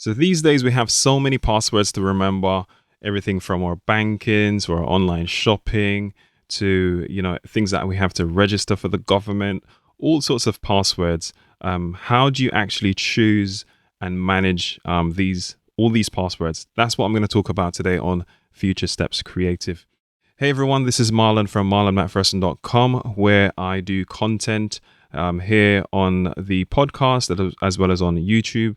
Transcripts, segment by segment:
So these days we have so many passwords to remember, everything from our banking to our online shopping to, things that we have to register for the government, all sorts of passwords. How do you actually choose and manage all these passwords? That's what I'm going to talk about today on Future Steps Creative. Hey everyone, this is Marlon from marlonmcpherson.com, where I do content here on the podcast as well as on YouTube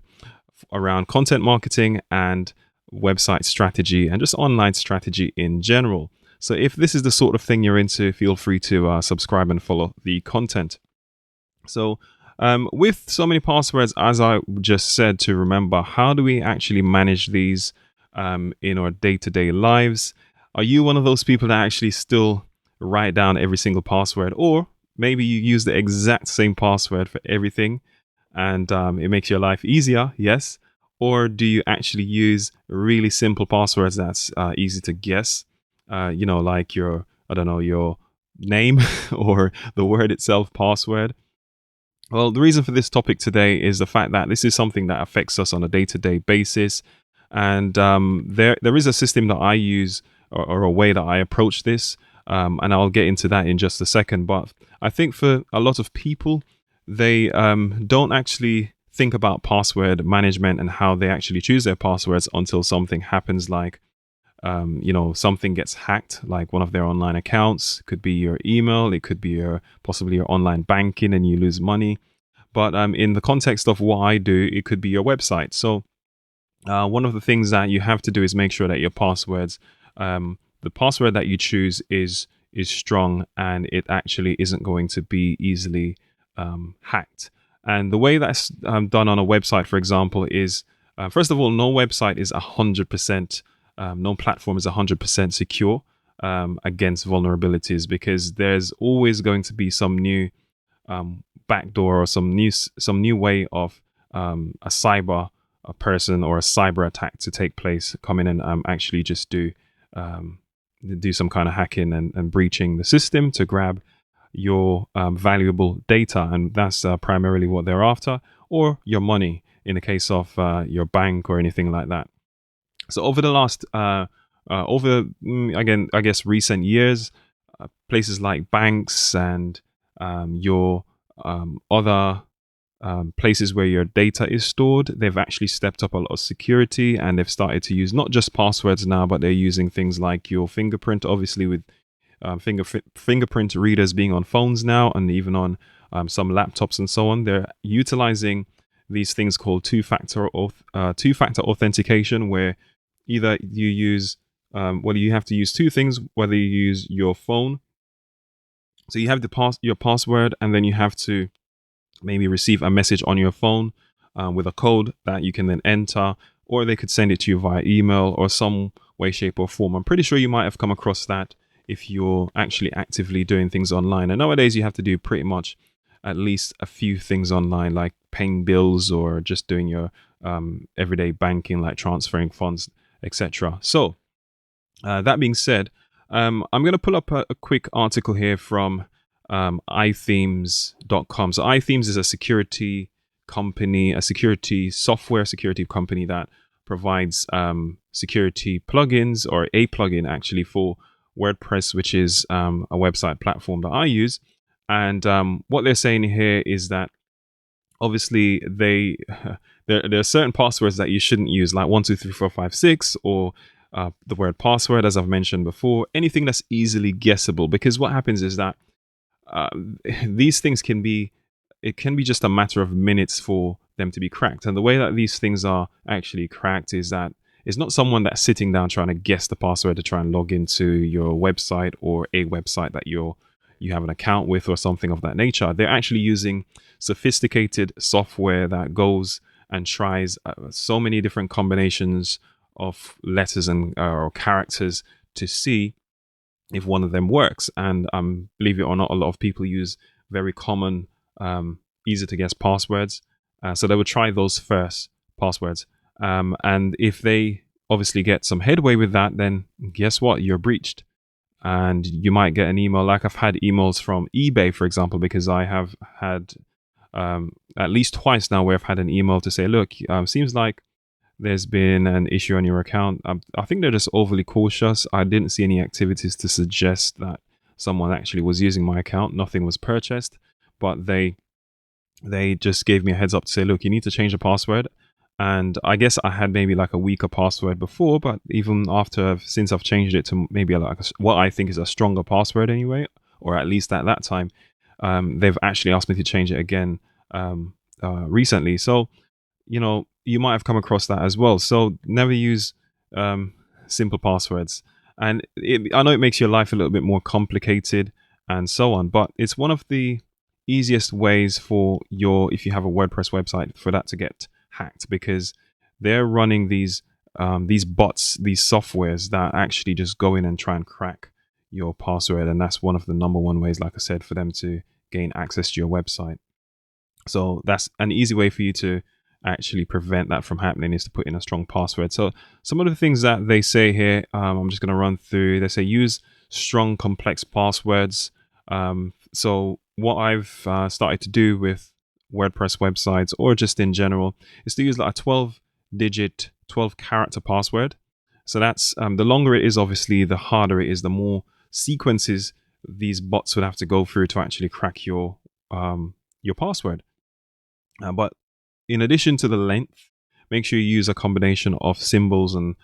around content marketing and website strategy and just online strategy in general. So if this is the sort of thing you're into, feel free to subscribe and follow the content. So with so many passwords, as I just said, to remember, how do we actually manage these in our day-to-day lives? Are you one of those people that actually still write down every single password, or maybe you use the exact same password for everything and it makes your life easier? Yes. Or do you actually use really simple passwords that's easy to guess? Like your name or the word itself password. Well, the reason for this topic today is the fact that this is something that affects us on a day-to-day basis. And there is a system that I use or a way that I approach this. And I'll get into that in just a second. But I think for a lot of people, they don't actually think about password management and how they actually choose their passwords until something happens, like something gets hacked, like one of their online accounts. It could be your email, it could be possibly your online banking, and you lose money. But in the context of what I do, it could be your website. So one of the things that you have to do is make sure that your passwords, the password that you choose is strong and it actually isn't going to be easily hacked. And the way that's done on a website, for example, is first of all, no website is 100%, no platform is 100% secure against vulnerabilities, because there's always going to be some new backdoor or some new way of a person or a cyber attack to take place, come in and actually just do some kind of hacking and breaching the system to grab your valuable data, and that's primarily what they're after, or your money in the case of your bank or anything like that. So over the last again, I guess recent years, places like banks and your other places where your data is stored, they've actually stepped up a lot of security, and they've started to use not just passwords now, but they're using things like your fingerprint, obviously with fingerprint readers being on phones now, and even on some laptops and so on. They're utilizing these things called two-factor authentication, where either you use you have to use two things, whether you use your phone, so you have your password, and then you have to maybe receive a message on your phone with a code that you can then enter, or they could send it to you via email or some way, shape, or form. I'm pretty sure you might have come across that if you're actually actively doing things online. And nowadays you have to do pretty much at least a few things online, like paying bills or just doing your everyday banking, like transferring funds, etc. So that being said, I'm going to pull up a quick article here from iThemes.com. So iThemes is a security company, a security company that provides security plugins, or a plugin actually, for WordPress, which is a website platform that I use. And what they're saying here is that obviously there are certain passwords that you shouldn't use, like 123456 or the word password, as I've mentioned before, anything that's easily guessable, because what happens is that these things can be just a matter of minutes for them to be cracked. And the way that these things are actually cracked is that it's not someone that's sitting down trying to guess the password to try and log into your website or a website that you have an account with or something of that nature. They're actually using sophisticated software that goes and tries so many different combinations of letters and or characters to see if one of them works. And believe it or not, a lot of people use very common, easy to guess passwords. So they would try those first passwords. And if they obviously get some headway with that, then guess what? You're breached. And you might get an email, like I've had emails from eBay, for example, because I have had at least twice now where I've had an email to say, look, seems like there's been an issue on your account. I think they're just overly cautious. I didn't see any activities to suggest that someone actually was using my account. Nothing was purchased, but they just gave me a heads up to say, look, you need to change the password. And I guess I had maybe like a weaker password before, but even since I've changed it to maybe like what I think is a stronger password anyway, or at least at that time, they've actually asked me to change it again recently. So, you might have come across that as well. So never use um, simple passwords. And I know it makes your life a little bit more complicated and so on, but it's one of the easiest ways for if you have a WordPress website, for that to get hacked, because they're running these bots, these softwares that actually just go in and try and crack your password. And that's one of the number one ways, like I said, for them to gain access to your website. So that's an easy way for you to actually prevent that from happening, is to put in a strong password. So some of the things that they say here, I'm just going to run through. They say use strong, complex passwords. So what I've started to do with WordPress websites, or just in general, is to use like a 12-digit, 12-character password. So that's the longer it is, obviously, the harder it is, the more sequences these bots would have to go through to actually crack your password. But in addition to the length, make sure you use a combination of symbols and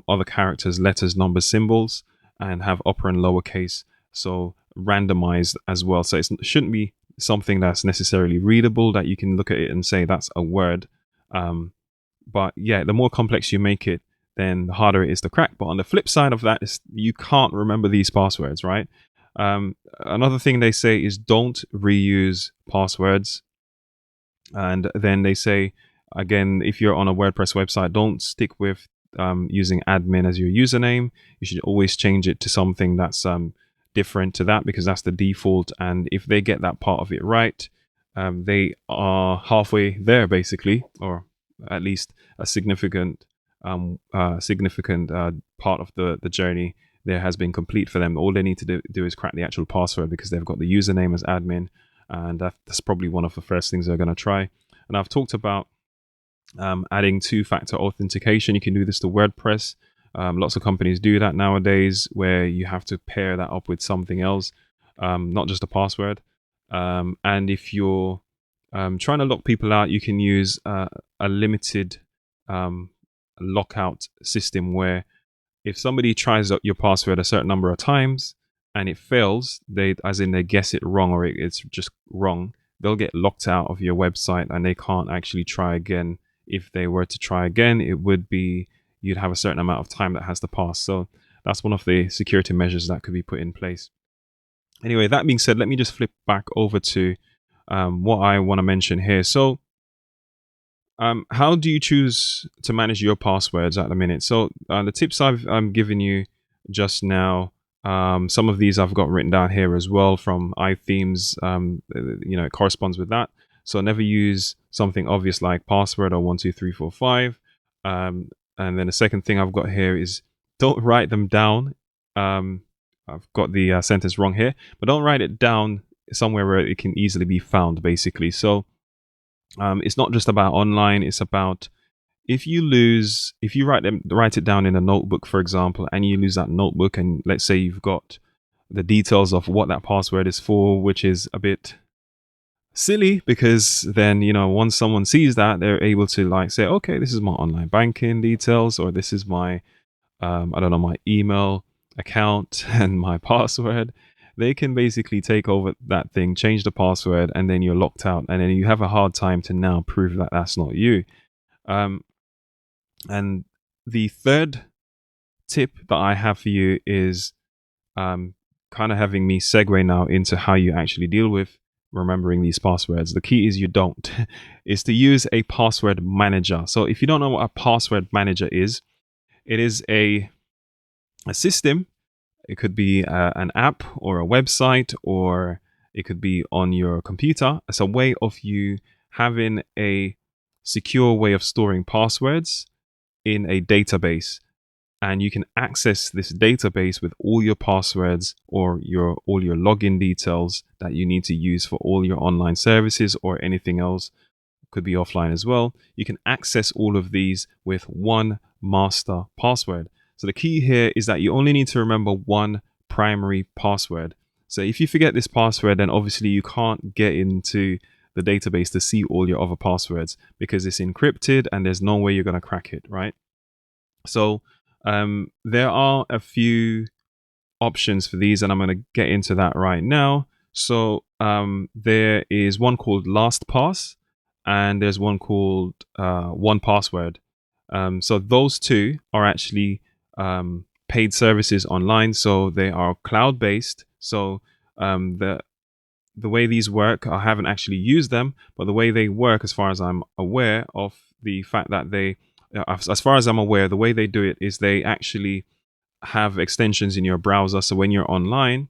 other characters, letters, numbers, symbols, and have upper and lowercase, so randomized as well. So it shouldn't be something that's necessarily readable, that you can look at it and say that's a word. But yeah, the more complex you make it, then the harder it is to crack. But on the flip side of that is you can't remember these passwords, right? Another thing they say is don't reuse passwords. And then they say, again, if you're on a WordPress website, don't stick with using admin as your username. You should always change it to something that's different to that, because that's the default. And if they get that part of it right, they are halfway there, basically, or at least a significant part of the journey there has been complete for them. All they need to do is crack the actual password, because they've got the username as admin, and that's probably one of the first things they're going to try. And I've talked about adding two-factor authentication. You can do this to WordPress. Lots of companies do that nowadays, where you have to pair that up with something else, not just a password. And if you're trying to lock people out, you can use a limited lockout system, where if somebody tries your password a certain number of times and it fails, they guess it wrong, or it's just wrong, they'll get locked out of your website and they can't actually try again. If they were to try again, you'd have a certain amount of time that has to pass. So that's one of the security measures that could be put in place. Anyway, that being said, let me just flip back over to what I want to mention here. So how do you choose to manage your passwords at the minute? So the tips I'm giving you just now, some of these I've got written down here as well from iThemes. It corresponds with that. So never use something obvious like password or 12345. And then the second thing I've got here is don't write them down. I've got the sentence wrong here, but don't write it down somewhere where it can easily be found, basically. So it's not just about online. It's about if you write it down in a notebook, for example, and you lose that notebook, and let's say you've got the details of what that password is for, which is a bit silly, because then, once someone sees that, they're able to like say, okay, this is my online banking details, or this is my, I don't know, my email account and my password. They can basically take over that thing, change the password, and then you're locked out. And then you have a hard time to now prove that that's not you. And the third tip that I have for you is kind of having me segue now into how you actually deal with remembering these passwords. The key is you don't, is to use a password manager. So if you don't know what a password manager is, it is a system. It could be an app or a website, or it could be on your computer. It's a way of you having a secure way of storing passwords in a database. And you can access this database with all your passwords or all your login details that you need to use for all your online services or anything else could be offline as well. You can access all of these with one master password. So the key here is that you only need to remember one primary password. So if you forget this password, then obviously you can't get into the database to see all your other passwords because it's encrypted and there's no way you're going to crack it, right? So there are a few options for these, and I'm going to get into that right now. So there is one called LastPass, and there's one called 1Password. So those two are actually paid services online. So they are cloud-based. So the way these work, I haven't actually used them, but the way they work, as far as I'm aware of the fact that they, as far as I'm aware, the way they do it is they actually have extensions in your browser. So when you're online,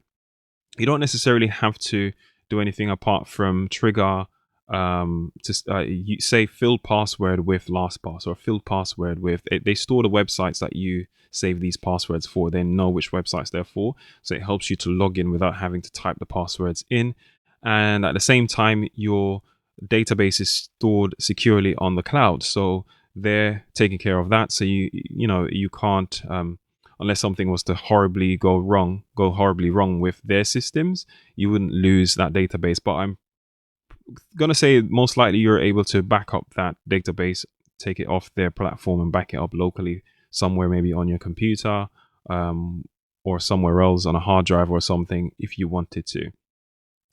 you don't necessarily have to do anything apart from trigger you say filled password with LastPass or filled password with it. They store the websites that you save these passwords for. They know which websites they're for, so it helps you to log in without having to type the passwords in. And at the same time, your database is stored securely on the cloud, so they're taking care of that. So you can't unless something was to go horribly wrong with their systems, you wouldn't lose that database. But I'm gonna say most likely you're able to back up that database, take it off their platform and back it up locally somewhere, maybe on your computer, or somewhere else on a hard drive or something if you wanted to.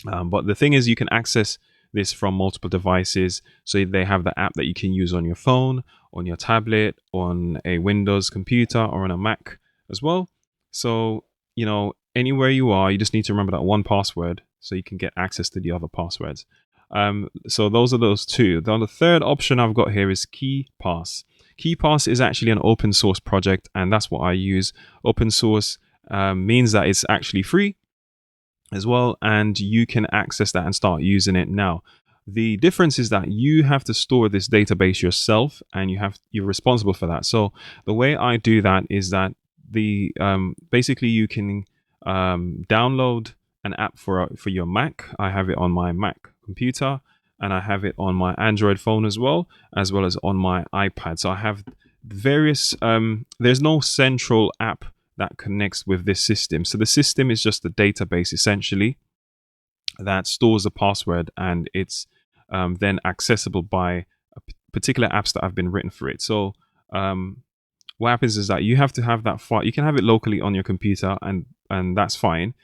But the thing is, you can access this from multiple devices. So they have the app that you can use on your phone, on your tablet, on a Windows computer, or on a Mac as well. So, anywhere you are, you just need to remember that one password so you can get access to the other passwords. So those are those two. Then the third option I've got here is KeePass. KeePass is actually an open source project, and that's what I use. Open source means that it's actually free as well, and you can access that and start using it now. The difference is that you have to store this database yourself, and you're responsible for that. So the way I do that is that basically you can download an app for your Mac. I have it on my Mac computer, and I have it on my Android phone as well as on my iPad. So I have various. There's no central app that connects with this system. So the system is just a database essentially that stores a password, and it's then accessible by particular apps that have been written for it. So what happens is that you have to have that file. You can have it locally on your computer, and that's fine.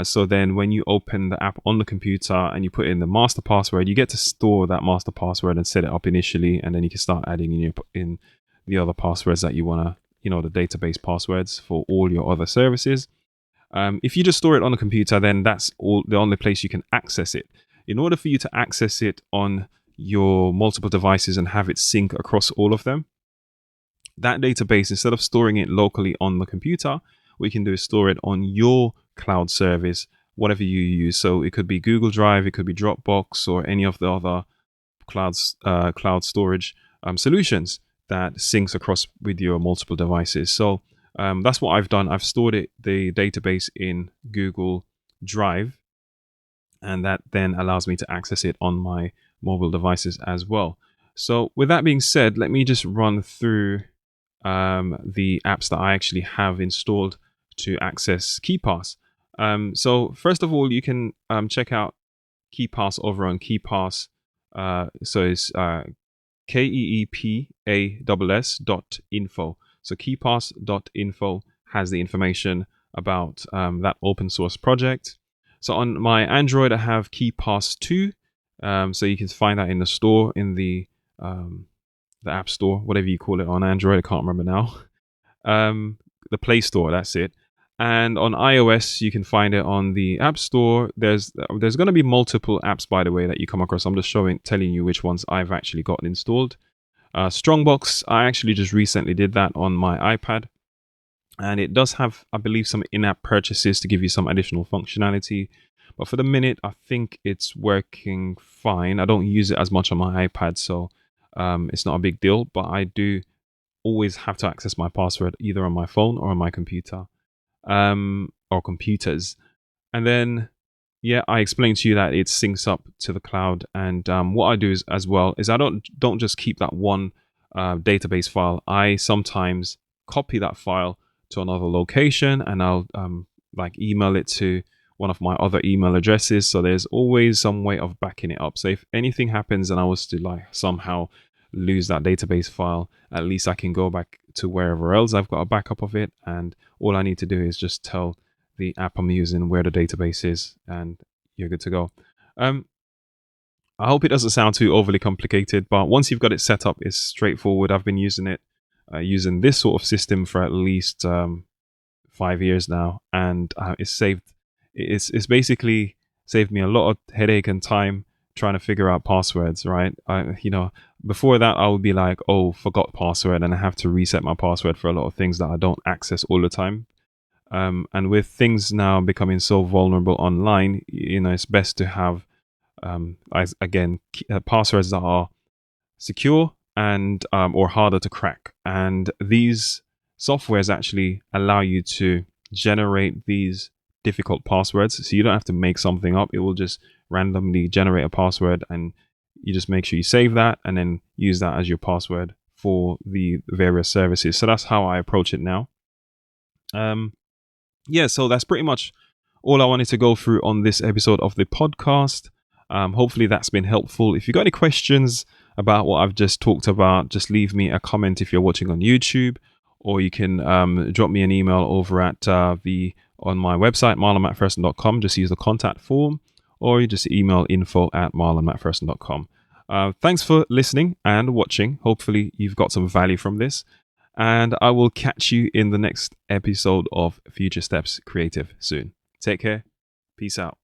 So then when you open the app on the computer and you put in the master password, you get to store that master password and set it up initially, and then you can start adding in the other passwords that you want to, the database passwords for all your other services. If you just store it on the computer, then that's the only place you can access it. In order for you to access it on your multiple devices and have it sync across all of them, that database, instead of storing it locally on the computer, what you can do is store it on your cloud service, whatever you use. So it could be Google Drive, it could be Dropbox, or any of the other cloud storage solutions that syncs across with your multiple devices. So that's what I've done. I've stored the database in Google Drive, and that then allows me to access it on my mobile devices as well. So with that being said, let me just run through the apps that I actually have installed to access KeePass. So first of all, you can check out KeePass over on KeePass. So it's keepass.info. So keepass.info has the information about that open source project. So on my Android, I have KeePass 2. So you can find that in the store, in the App Store, whatever you call it on Android. I can't remember now. The Play Store, that's it. And on iOS, you can find it on the App Store. There's going to be multiple apps, by the way, that you come across. I'm just telling you which ones I've actually gotten installed. Strongbox, I actually just recently did that on my iPad. And it does have, I believe, some in-app purchases to give you some additional functionality. But for the minute, I think it's working fine. I don't use it as much on my iPad, so it's not a big deal. But I do always have to access my password either on my phone or on my computer, or computers. And then, yeah, I explained to you that it syncs up to the cloud, and what I do is as well is I don't just keep that one database file. I sometimes copy that file to another location, and I'll like email it to one of my other email addresses. So there's always some way of backing it up. So if anything happens and I was to like somehow lose that database file, at least I can go back to wherever else I've got a backup of it, and all I need to do is just tell the app I'm using where the database is, and you're good to go. Um, I hope it doesn't sound too overly complicated, but once you've got it set up, it's straightforward. I've been using it, using this sort of system for at least 5 years now, and it's basically saved me a lot of headache and time trying to figure out passwords. Right, before that I would be like, oh, forgot password, and I have to reset my password for a lot of things that I don't access all the time. And with things now becoming so vulnerable online, it's best to have, passwords that are secure and or harder to crack. And these softwares actually allow you to generate these difficult passwords, so you don't have to make something up. It will just randomly generate a password, and you just make sure you save that and then use that as your password for the various services. So that's how I approach it now. Yeah, so that's pretty much all I wanted to go through on this episode of the podcast. Hopefully that's been helpful. If you got any questions about what I've just talked about, just leave me a comment if you're watching on YouTube, or you can drop me an email over at on my website, marlonmcpherson.com. Just use the contact form, or you just email info@marlonmcpherson.com. Thanks for listening and watching. Hopefully you've got some value from this. And I will catch you in the next episode of Future Steps Creative soon. Take care. Peace out.